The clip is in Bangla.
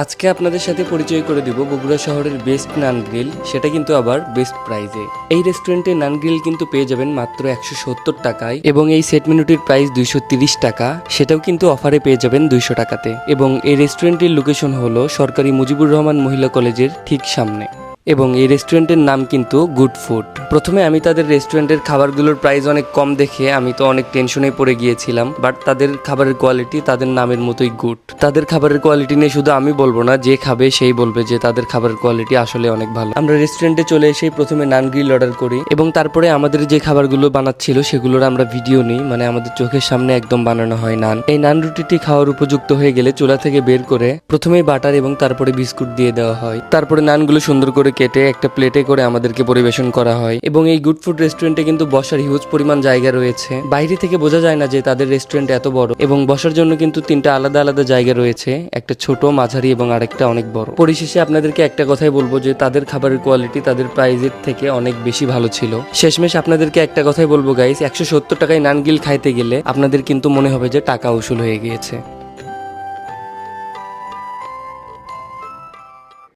আজকে আপনাদের সাথে পরিচয় করে দিব বগুড়া শহরের বেস্ট নান গ্রিল, সেটা কিন্তু আবার বেস্ট প্রাইজে। এই রেস্টুরেন্টে নান গ্রিল কিন্তু পেয়ে যাবেন মাত্র 170 টাকায়, এবং এই সেট মেনুটির প্রাইস 230 টাকা, সেটাও কিন্তু অফারে পেয়ে যাবেন 200 টাকাতে। এবং এই রেস্টুরেন্টের লোকেশন হলো সরকারি মুজিবুর রহমান মহিলা কলেজের ঠিক সামনে, এবং এই রেস্টুরেন্টের নাম কিন্তু গুড ফুড। প্রথমে আমি তাদের রেস্টুরেন্টের খাবারগুলোর প্রাইস অনেক কম দেখে আমি তো অনেক টেনশনে পড়ে গিয়েছিলাম, বাট তাদের খাবারের কোয়ালিটি তাদের নামের মতোই গুড। তাদের খাবারের কোয়ালিটি নিয়ে শুধু আমি বলবো না, যে খাবে সেই বলবে যে তাদের খাবারের কোয়ালিটি আসলে অনেক ভালো। আমরা রেস্টুরেন্টে চলে এসে প্রথমে নান গ্রিল অর্ডার করি, এবং তারপরে আমাদের যে খাবারগুলো বানাচ্ছিল সেগুলোর আমরা ভিডিও নিই, মানে আমাদের চোখের সামনে একদম বানানো হয় নান। এই নান রুটিটি খাওয়ার উপযুক্ত হয়ে গেলে চুলা থেকে বের করে প্রথমেই বাটার এবং তারপরে বিস্কুট দিয়ে দেওয়া হয়। তারপরে নানগুলো সুন্দর করে কেটে একটা প্লেটে করে আমাদেরকে পরিবেশন করা হয়। এবং এই গুড ফুড রেস্টুরেন্টে কিন্তু বসার হিউজ পরিমাণ জায়গা রয়েছে। বাইরে থেকে বোঝা যায় না যে তাদের রেস্টুরেন্ট এত বড়, এবং বসার জন্য কিন্তু 3টা আলাদা আলাদা জায়গা রয়েছে, একটা ছোট, মাঝারি এবং আরেকটা অনেক বড়। পরিশেষে আপনাদেরকে একটা কথাই বলবো যে তাদের খাবারের কোয়ালিটি তাদের প্রাইজের থেকে অনেক বেশি ভালো ছিল। শেষমেশ আপনাদেরকে একটা কথাই বলবো গাইস, 170 টাকায় নান গ্রিল খাইতে গেলে আপনাদের কিন্তু মনে হবে যে টাকা উসুল হয়ে গিয়েছে।